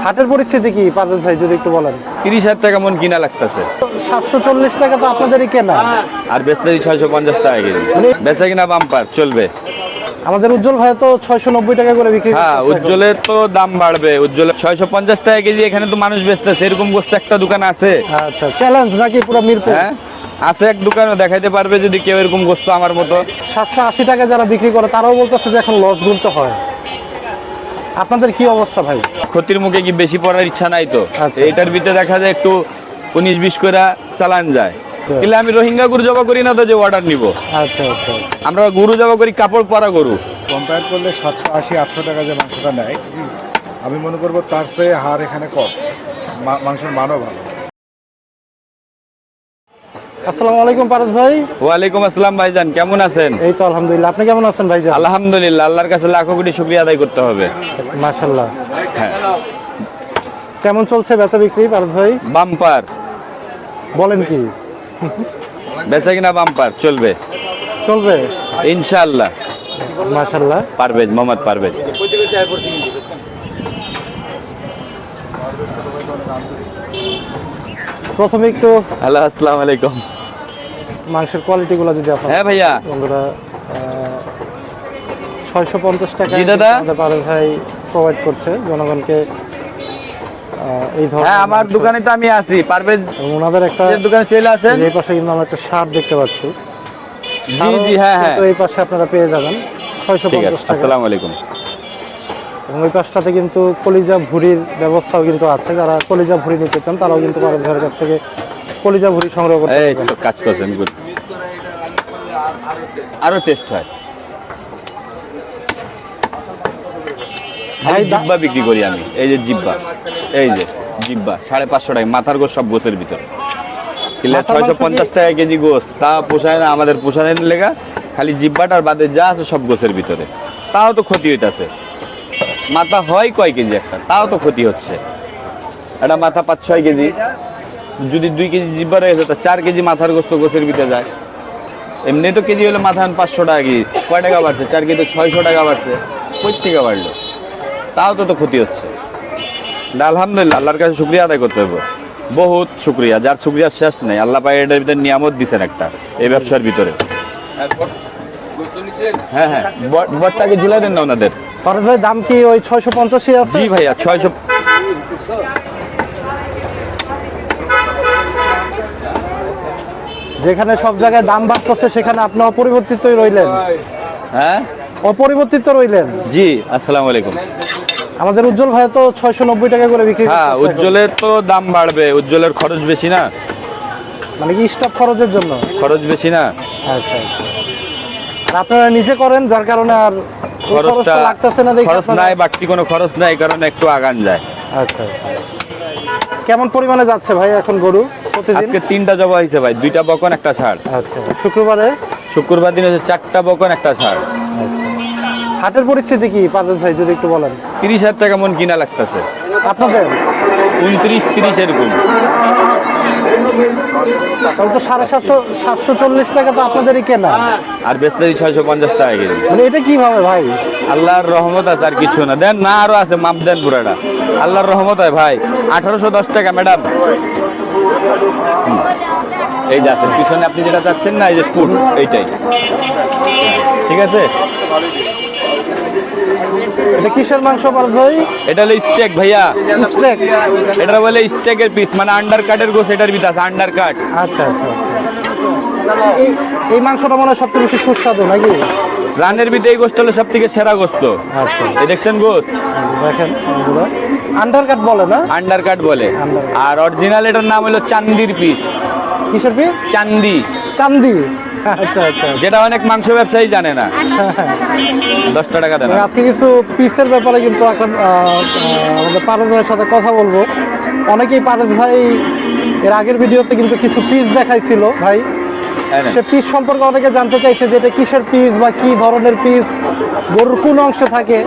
হাটের পরিস্থিতি কি পারভেজ ভাই যদি একটু বলেন? 30,000 টাকা মন কিনা লাগতেছে। 740 টাকা তো আপনাদেরই কেনা, আর বেচতে 650 টাকা কেজি। বেচা কিনা বাম্পার চলবে। আমাদের উজ্জ্বল ভাই তো 690 টাকা করে বিক্রি করতেছে। হ্যাঁ, উজ্জ্বলের তো দাম বাড়বে। উজ্জ্বলের 650 টাকা কেজি, এখানে তো মানুষ বেচতেছে। এরকম গোস্ত একটা দোকান আছে। আচ্ছা, চ্যালেঞ্জ নাকি পুরো মিরপুর? হ্যাঁ, আছে এক দোকানও দেখাইতে পারবে যদি কেউ এরকম গোস্ত আমার মতো। 780 টাকা যারা বিক্রি করে তারাও বলতেছে যে এখন লস গুনতে হয়। আপনাদের কি অবস্থা ভাই? ক্ষতির মুখে কি বেশি পড়ার ইচ্ছা নাই তো। আচ্ছা। এইটার ভিতরে দেখা যায় একটু 19-20 করে চালান যায়। কিন্তু আমি রোহিঙ্গা গরু জবা করি না তো যে অর্ডার নিব। আচ্ছা আচ্ছা, আমরা গরু জবা করি কাপড় পরা গরু। কম্পেয়ার করলে 780-800 টাকা যে মাংসটা নেয়, আমি মনে করবো তার চেয়ে হার এখানে কম, মাংসের মানও ভালো। আসসালামু আলাইকুম পারভেজ ভাই। ওয়ালাইকুম আসসালাম ভাইজান, কেমন আছেন? এই তো আলহামদুলিল্লাহ, আপনি কেমন আছেন ভাইজান? আলহামদুলিল্লাহ, আল্লাহর কাছে লাখো কোটি শুকরিয়া আদায় করতে হবে। মাশাআল্লাহ। হ্যাঁ, কেমন চলছে বেচা বিক্রি পারভেজ ভাই? বাম্পার। বলেন কি, বেচা কিনা বাম্পার চলবে চলবে ইনশাআল্লাহ। মাশাআল্লাহ। পারভেজ, মোহাম্মদ পারভেজ। প্রথমে একটু হ্যালো, আসসালামু আলাইকুম। মাংসের কোয়ালিটিগুলো যদি আপনারা হ্যাঁ ভাইয়া, বন্ধুরা 650 টাকা জি দাদা। আমাদের পারভেজ ভাই প্রোভাইড করছে জনগণকে এই ধরনের। হ্যাঁ, আমার মাংস। দোকানে তো আমি আছি। পারভেজ এবং ওনাদের একটা দোকানে চলে আসেন। এই পাশে কিন্তু আমরা একটা শার্ট দেখতে পাচ্ছি। জি জি, হ্যাঁ হ্যাঁ, তো এই পাশে আপনারা পেয়ে যাবেন ঠিক 650 আছে। টাকা। আসসালামু আলাইকুম। এবং ওই পাশটাতে কিন্তু কলিজা ভুঁড়ির ব্যবস্থাও কিন্তু আছে। যারা কলিজা ভুঁড়ি নিতে চান তারাও কিন্তু পারভেজ ভাইয়ের কাছ থেকে কলিজা ভুঁড়ি সংগ্রহ করতে এই পারবেন। তো কাজ করছেন, গুড। আরো টেস্ট হয় ভাই। জিব্বা বিক্রি করি আমি। এই যে জিব্বা, এই যে জিব্বা 550 টাকা, মাথার গোস সব গোসের ভিতর। কিলো মাথার মাংস 650 টাকা কেজি গোস, তা পোষায় না আমাদের। পোষায় লেগা খালি জিব্বাটার বাদে যা আছে সব গোসের ভিতরে। তাও তো ক্ষতি হইতাছে। মাথা হয় কয় কেজি একটা, তাও তো ক্ষতি হচ্ছে। একটা মাথা 5-6 কেজি, যদি 2 কেজি জিব্বা রয়েছে তা 4 কেজি মাথার গোস্ত গোসের ভিতরে যায়। এমনি তো কেজি হলে মাথা 500 টাকা কেজি, কয় টাকা বাড়ছে? 4 কেজি তো 600 টাকা বাড়ছে। কই থেকে বাড়লো? তাও তো ক্ষতি হচ্ছে। আলহামদুলিল্লাহ, আল্লাহর কাছে শুকরিয়া আদায় করতে হবে। বহুত শুকরিয়া, যার শুকরিয়া শেষ নেই। আল্লাহ পাক এটার ভিতরে নিয়ামত দিচ্ছেন একটা, এই ব্যবসার ভিতরে। হ্যাঁ হ্যাঁ, বটটাকে ঝুলাই দেন না ওনাদের। পারভেজ ভাই দাম কি ওই 650 আছে? জি ভাইয়া, 600। যেখানে সব জায়গায় দাম বাড়তেছে সেখানে আপনি অপরিবর্তিতই রইলেন। হ্যাঁ অপরিবর্তিত রইলেন। জি, আসসালামু আলাইকুম। আমাদের উজ্জ্বল ভাই তো 690 টাকা করে বিক্রি হ্যাঁ, করতেছে এখন। উজ্জ্বলের তো দাম বাড়বে। উজ্জ্বলের খরচ বেশি না? মানে কি স্টাফ খরচের জন্য? খরচ বেশি না, আচ্ছা আচ্ছা। আর আপনারা নিজে করেন যার কারণে আর ওই খরচটা খরচটা লাগতেছে না দেখে খরচ আপনারা- নাই, বাড়তি কোনো খরচ নাই, এই কারণে একটু আগান যায়। আচ্ছা আচ্ছা। কেমন পরিমাণে যাচ্ছে ভাই এখন গরু প্রতিদিন? আজকে 3টা জবা হয়েছে ভাই, 2টা বকন, একটা ষাঁড়। আচ্ছা, শুক্রবারে? শুক্রবার দিন হচ্ছে 4টা বকন, একটা ষাঁড়। হাটের পরিস্থিতি কি পারভেজ ভাই যদি একটু বলেন? 30,000 টাকা মন কিনা লাগতেছে। আপনাদের 29-30 এরকম। তাহলে তো 740 টাকা তো আপনাদেরই কেনা। আর বেচতে 650 টাকা কেজি। মানে এটা কিভাবে ভাই? আল্লাহর রহমত আছে, আর কিছু না। দেন না, আরো আছে, মাপ দেন পুরাটা। আল্লাহর রহমত হয় ভাই। 1810 টাকা ম্যাডাম। এই যে আছে পিছনে, আপনি যেটা চাচ্ছেন না, এই যে ফুট, এইটাই। ঠিক আছে। এটা কিসের মাংস পারভেজ ভাই? এটা হলো স্টেক ভাইয়া। স্টেক? এটা বলে স্টেকের পিস, মানে আন্ডার কাটের গোস। এটার ভিতরে আছে আন্ডার কাট। আচ্ছা আচ্ছা আচ্ছা। এই মাংসটা মনে হয় সবথেকে বেশি সুস্বাদু নাকি? রানের ভিতরে এই গোস্ত হলো সব থেকে সেরা গোস্ত। আচ্ছা, এই দেখছেন গোস, দেখেন বন্ধুরা, আন্ডারকাট বলে না? আন্ডার কাট বলে। আর অরিজিনাল এটার নাম হলো চান্দির পিস। কিসের পিস? চান্দি। চান্দি? আচ্ছা আচ্ছা। যেটা অনেক মাংস ব্যবসায়ী জানে না। 10 টাকা দেন। আজকে কিছু পিসের ব্যাপারে কিন্তু আমাদের পারভেজ ভাইয়ের সাথে কথা বলবো। অনেকেই পারভেজ ভাই এর আগের ভিডিওতে কিন্তু কিছু পিস দেখাইছিল ভাই। সে পিস সম্পর্কে অনেকে জানতে চাইছে যে এটা কিসের পিস বা কি ধরনের পিস, গরুর কোন অংশে থাকে।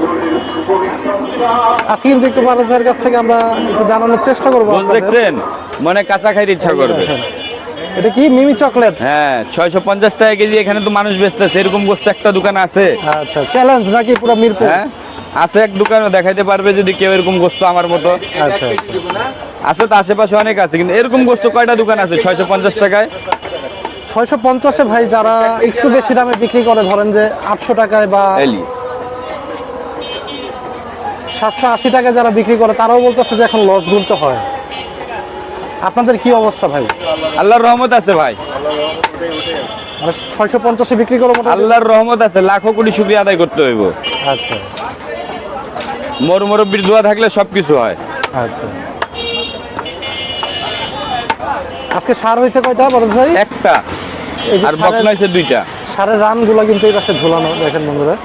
আজকে কিন্তু একটু পারভেজ ভাইয়ের কাছ থেকে আমরা একটু জানানোর চেষ্টা করবো। গোস দেখছেন, মনে কাঁচা খাইতে ইচ্ছা করবে। এটা কি মিমি চকলেট? হ্যাঁ, 650 টাকা কেজি, এখানে তো মানুষ বেচতেছে। এরকম গোস্ত একটা দোকান আছে। আচ্ছা, চ্যালেঞ্জ নাকি পুরো মিরপুর? হ্যাঁ, আছে এক দোকানও দেখাইতে পারবে যদি কেউ এরকম গোস্ত আমার মতো। আচ্ছা আছে তো আশেপাশে অনেক আছে, কিন্তু এরকম গোস্ত কয়টা দোকান আছে 650 টাকায়? 650-এ ভাই যারা একটু বেশি দামে বিক্রি করে, ধরেন যে 800 টাকায় বা এলি 780 টাকায় যারা বিক্রি করে, তারাও বলতেছে যে এখন লস গুনতে হয়। আপনাদের কি অবস্থা ভাই? আল্লাহর রহমত আছে ভাই, মানে 650-এ বিক্রি করে মোটামুটি? আল্লাহর রহমত আছে, লাখো কোটি শুকরিয়া আদায় করতে হইব। আচ্ছা মোর মুরব্বির দোয়া থাকলে সবকিছু হয়। আচ্ছা। আজকে সার হয়েছে কয়টা বরজ ভাই? একটা, এই যে আর বকনা হয়েছে 2টা। সারের রানগুলো কিন্তু এই পাশে ঝুলানো, দেখেন বন্ধুরা,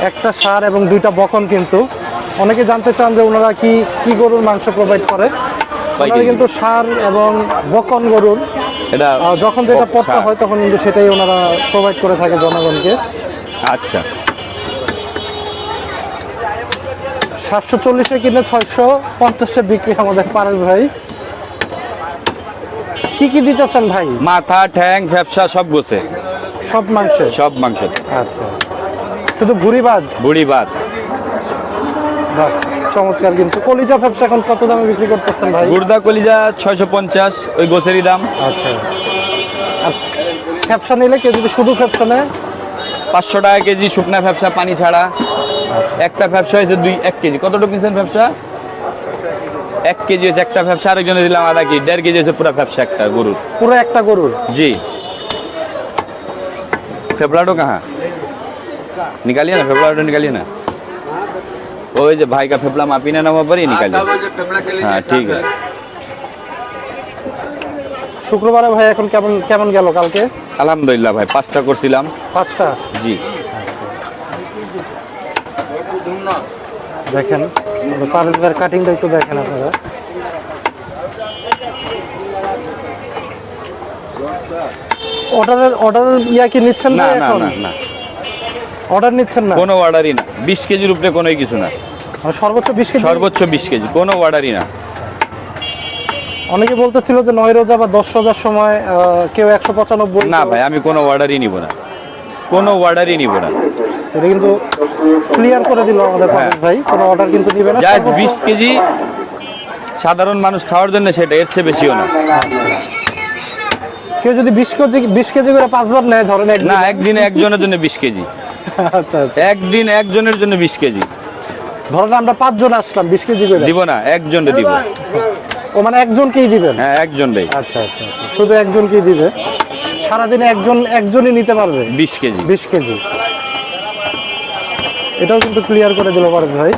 একটা সার এবং 2টা বকন। কিন্তু অনেকে জানতে চান যে ওনারা কি কি গরুর মাংস প্রোভাইড করে। ওনারা কিন্তু সার এবং বকন গরুর এটা যখন যেটা পড়তে সার। হয় তখন কিন্তু সেটাই ওনারা প্রোভাইড করে থাকে জনগণকে। আচ্ছা, 740-এ কিনে 650-এ বিক্রি আমাদের পারেশ ভাই। কি কি দিতেছেন ভাই? মাথা, ঠ্যাং, ফ্যাপসা সব গোছে, সব মাংসে? সব মাংস, আচ্ছা, শুধু ভুড়ি বাদ? বুড়ি ভাত। বাহ, চমৎকার। কিন্তু কলিজা ব্যবসা এখন কত দামে বিক্রি করতেছেন ভাই? গুর্দা কলিজা 650, ওই গোছেরই দাম। আচ্ছা, আর ফ্যাপসা নিলে কেউ যদি শুধু ফ্যাপসা নেয়? 500 টাকা কেজি শুকনা ফ্যাপসা পানি ছাড়া। একটা ফ্যাপসা হয়েছে 1 কেজি। কতটুকু নিচ্ছেন ফ্যাপসা? 1 কেজি হয়েছে একটা ফ্যাপসা, আরেকজনে দিলাম আধা কেজি, 1.5 কেজি হয়েছে পুরো ফ্যাপসা একটা গরুর। পুরো একটা গরুর? जी फेफड़ाटो कहाँ निकालिए ना, फेफड़ाटो निकालिए ना। वो जो भाई का फेफड़ा मापी ना वहाँ पर ही निकालिए। हाँ ठीक है। শুক্রবারে ভাই এখন কেমন কেমন গেল কালকে? আলহামদুলিল্লাহ ভাই, 5টা করছিলাম। 5টা? জি। দেখেন পারেশ ভাইয়ের কাটিংটা একটু দেখেন আপনারা। অর্ডারের ইয়া কি নিচ্ছেন না না না এখন? না না, অর্ডার নিচ্ছেন না? কোনো অর্ডারই না। 20 কেজির উপরে কোনোই কিছু না, মানে সর্বোচ্চ 20 কেজি? সর্বোচ্চ 20 কেজি, কোনো অর্ডারই না। অনেকে বলতেছিল যে 9 রোজা বা 10 রোজার সময় কেউ 195। না ভাই, আমি কোনো অর্ডারই নিব না, কোনো অর্ডারই নিব না। সেটা কিন্তু ক্লিয়ার করে দিল আমাদের পারেশ ভাই, কোনো অর্ডার কিন্তু দিবে না। জাস্ট 20 কেজি সাধারণ মানুষ খাওয়ার জন্য, সেটা এর চেয়ে বেশিও না। কেউ যদি 20 কেজি করে 5 বার নেয় ধরেন না, একদিনে একজনের জন্য 20 কেজি। আচ্ছা আচ্ছা, একদিন একজনের জন্য 20 কেজি ধরেন আমরা 5 জন আসলাম, 20 কেজি করে দিব না, একজনকে দিব। ও মানে একজনকেই দিবেন? হ্যাঁ, একজনটাই। আচ্ছা আচ্ছা আচ্ছা, শুধু একজনকেই দিবে। সারাদিনে একজনই নিতে পারবে 20 কেজি। 20 কেজি। এটাও কিন্তু ক্লিয়ার করে দিল পারেশ ভাই।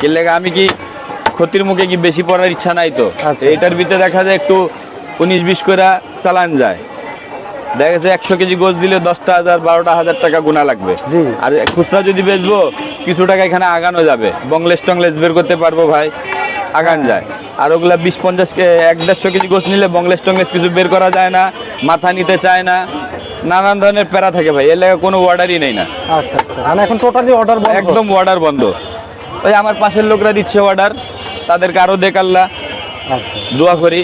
এর লেগে আমি কি ক্ষতির মুখে কি বেশি পড়ার ইচ্ছা নাই তো। আচ্ছা। এটার ভিতরে দেখা যায় একটু 19-20 করে চালান যায়। দেখা যাচ্ছে 100 কেজি গোছ দিলে 10,000 12,000 টাকা গুণা লাগবে। জি। আর খুচরা যদি বেচবো কিছু টাকা এখানে আগানো যাবে, বংলেশ টংলেশ বের করতে পারবো ভাই, আগান যায়। আর ওগুলা 20-50 150 কেজি গোছ নিলে বংলেশ টংলেশ কিছু বের করা যায় না, মাথা নিতে চায় না, নানান ধরনের প্যারা থাকে ভাই। এর লেগে কোনো অর্ডারই নেই না। আচ্ছা আচ্ছা, মানে এখন টোটালি অর্ডার বন্ধ? একদম অর্ডার বন্ধ। ওই আমার পাশের লোকরা দিচ্ছে অর্ডার, তাদেরকে আরো দেখ আল্লাহ, আচ্ছা দোয়া করি।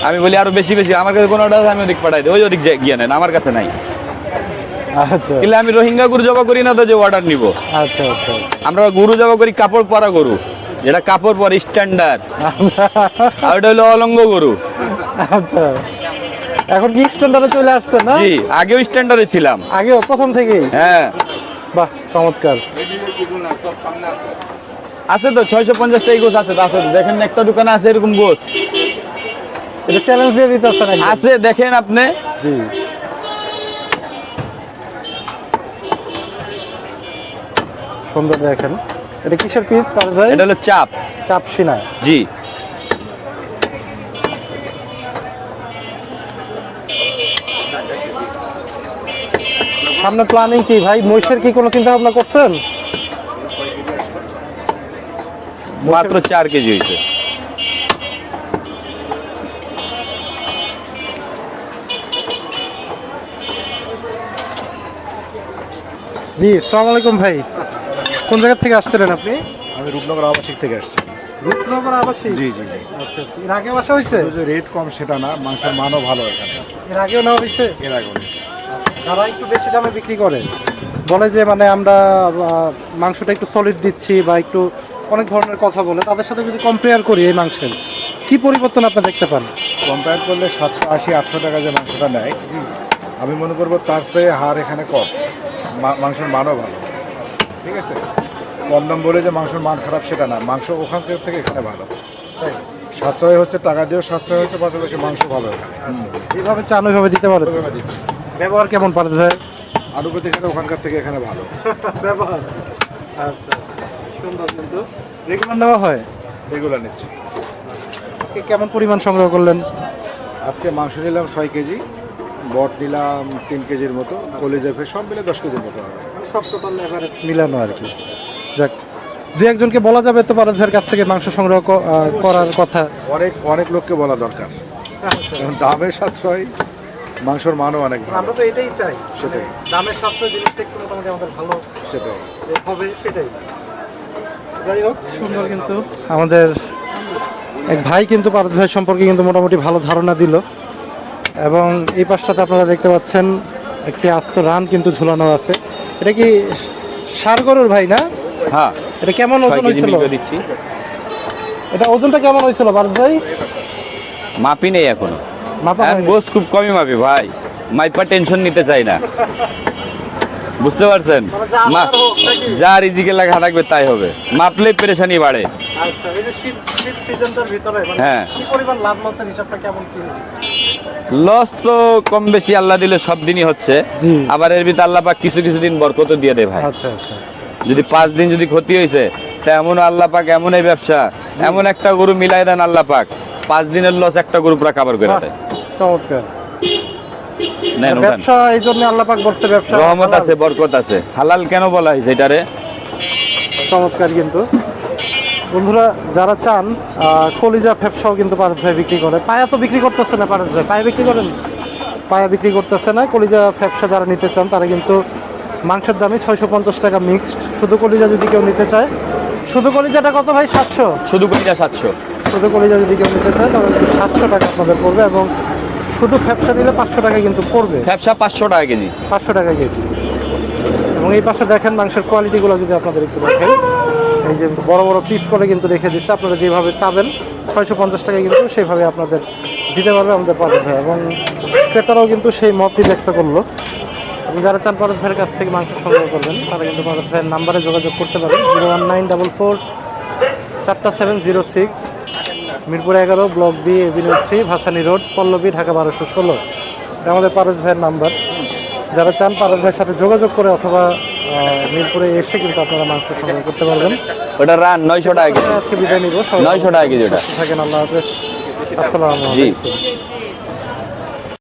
আমি বলি আরো বেশি বেশি, আমার কাছে কোনো অর্ডার আছে আমি ওদিক পাঠাই দিই, ওই ওদিক গিয়ে নেন, আমার কাছে নাই। আচ্ছা কিন্তু আমি রোহিঙ্গা গরু জবা করি না তো যে অর্ডার নিব। আচ্ছা আচ্ছা আমরা গরু জবা করি কাপড় পরা গরু, যেটা কাপড় পরে স্ট্যান্ডার্ড, আর ওটা হলো অলঙ্গ গরু। আচ্ছা, এখন কি স্ট্যান্ডার্ডে চলে আসছে না? জি, আগেও স্ট্যান্ডার্ডে ছিলাম। আগেও প্রথম থেকেই? হ্যাঁ। বাহ, চমৎকার। আছে তো 650 টাকা গোছ আছে তো, আছে তো, দেখেন একটা দোকানে আছে এরকম গোছ এটা চ্যালেঞ্জ দিয়ে দিতে হচ্ছে নাকি? আছে, দেখেন আপনি। জি, সুন্দর। দেখেন এটা কিসের পিস পারেশ ভাই? এটা হলো চাপ। চাপ সিনা? জি। সামনে প্ল্যানিং কি ভাই? মহিষের কি কোনো চিন্তা ভাবনা করছেন? মাত্র 4 কেজি হয়েছে। জি, আসসালামু আলাইকুম ভাই। কোন জায়গা থেকে আসছিলেন আপনি? আমি রূপনগর আবাসিক থেকে আসছি। রূপনগর আবাসিক? জি জি জি। আচ্ছা আচ্ছা, এর আগেও আসা হয়েছে? যে রেট কম সেটা না, মাংসের মানও ভালো এখানে। এর আগেও নেওয়া হয়েছে? এর আগে হয়েছে। যারা একটু বেশি দামে বিক্রি করে বলে যে মানে আমরা মাংসটা একটু সলিড দিচ্ছি বা একটু অনেক ধরনের কথা বলে, তাদের সাথে যদি কম্পেয়ার করি এই মাংসের কি পরিবর্তন আপনি দেখতে পান? কম্পেয়ার করলে 780-800 টাকা যে মাংসটা নেয়, আমি মনে করবো তার চেয়ে হার এখানে কম, মাংসের মানও ভালো। ঠিক আছে, কম দাম বলে যে মাংসের মান খারাপ সেটা না, মাংস ওখান থেকে এখানে ভালো। তাই সাশ্রয় হচ্ছে, টাকা দিয়েও সাশ্রয় হচ্ছে, পাশাপাশি মাংস ভালো এখানে। যেভাবে চান ওইভাবে দিতে পারে। ওইভাবে দিচ্ছি। ব্যবহার কেমন পারে ভাই? আনুপাতিক হারে ওখানকার থেকে এখানে ভালো ব্যবহার। আচ্ছা, সুন্দর। কিন্তু রেগুলার নেওয়া হয়? রেগুলার নিচ্ছি। আজকে কেমন পরিমাণ সংগ্রহ করলেন? আজকে মাংস নিলাম 6 কেজি, বট নিলাম 3 কেজির মতো, কলিজা ফের সব মিলে 10 কেজির মতো হবে। মানে সব টোটাল এভারেজ মিলানো আর কি। যাক, দু একজনকে বলা যাবে তো পারস ভাইয়ের কাছ থেকে মাংস সংগ্রহ করার কথা? অনেক লোককে বলা দরকার, কারণ দামের সাশ্রয়, মাংসর মানও অনেক ভালো। আমরা তো এটাই চাই, সেটাই। দামের সাশ্রয় জিনিসটা একটু মোটামুটি আমাদের ভালো সেটাই হবে, সেটাই। যাই হোক, সুন্দর। কিন্তু আমাদের এক ভাই কিন্তু পারস ভাই সম্পর্কে কিন্তু মোটামুটি ভালো ধারণা দিল। এবং এই পাশটাতে আপনারা দেখতে পাচ্ছেন একটি আস্ত রান কিন্তু ঝুলানো আছে। এটা কি ষাঁড় গরুর ভাই না? হ্যাঁ, এটা কেমন 6 ওজন কেজি হয়েছিল? মিল করে দিচ্ছি। এটা ওজনটা কেমন হয়েছিল পারস ভাই? মাপি নেই এখনো, মাপা এখন হয়নি? গোস খুব কমই মাপি ভাই, মাইপা টেনশন নিতে চাই না, বুঝতে পারছেন? মানে যা আমার হোক নাকি? যা রিজিকে লেখা থাকবে তাই হবে, মাপলে পেরেশানি বাড়ে। আচ্ছা, এই যে শীত সিজনটার ভিতরে মানে হ্যাঁ। কি পরিমাণ লাভ লসের হিসাবটা কেমন কি? লস তো কম বেশি আল্লাহ দিলে সব দিনই হচ্ছে, জি। আবার এর ভিতরে আল্লাহ পাক কিছু কিছু দিন বরকত দিয়ে দেয় ভাই। আচ্ছা আচ্ছা। যদি 5 দিন যদি ক্ষতি হয়েছে, তা এমন আল্লাহ পাক, এমন এই ব্যবসা, এমন একটা গরু মিলাই দেন আল্লাহ পাক, 5 দিনের লস একটা গরু পুরা কাভার করে দেয়। চমৎকার। নেন ওখান। ব্যবসা এই জন্য আল্লাহ পাক বলছে ব্যবসা রহমত হালাল। আছে, বরকত আছে। হালাল কেন বলা হয়েছে এটারে? চমৎকার। কিন্তু বন্ধুরা যারা চান কলিজা ফ্যাপসাও কিন্তু পারস ভাই বিক্রি করে। পায়া তো বিক্রি করতেছে না পারস ভাই? পায়া বিক্রি করেন? পায়া বিক্রি করতেছে না। কলিজা ফ্যাপসা যারা নিতে চান তারা কিন্তু মাংসের দামে 650 টাকা মিক্সড। শুধু কলিজা যদি কেউ নিতে চায়, শুধু কলিজাটা কত ভাই? 700? শুধু কলিজা 700। শুধু কলিজা যদি কেউ নিতে চায় তাহলে 700 টাকা আপনাদের পড়বে, এবং শুধু ফ্যাপসা নিলে 500 টাকা কিন্তু পড়বে। ব্যবসা 500 টাকা কেজি। 500 টাকা কেজি। এবং এই পাশে দেখেন মাংসের কোয়ালিটিগুলো যদি আপনাদের একটু দেখেন, এই যে বড় বড় পিস করে কিন্তু রেখে দিচ্ছে। আপনারা যেভাবে চাবেন 650 টাকা কিন্তু সেভাবে আপনাদের দিতে পারবে আমাদের পারস ভাই, এবং ক্রেতারাও কিন্তু সেই মতই ব্যক্ত করলো। এবং যারা চান পারস ভাইয়ের কাছ থেকে মাংস সংগ্রহ করবেন তারা কিন্তু পারস ভাইয়ের নাম্বারে যোগাযোগ করতে পারেন। 019444706, Mirpur 11, block B, avenue 3, Bhasani road, Pallabi, Dhaka 1216। এটা আমাদের পারস ভাইয়ের নাম্বার। যারা চান পারস ভাইয়ের সাথে যোগাযোগ করে অথবা মিরপুরে এসে কিন্তু আপনারা মাংস সংগ্রহ করতে পারবেন। ওটা রান 900 টাকা কেজি। আজকে বিদায় নিব। 900 টাকা কেজি ওটা। থাকেন, আল্লাহ হাফেজ। আসসালামু জি। আলাইকুম।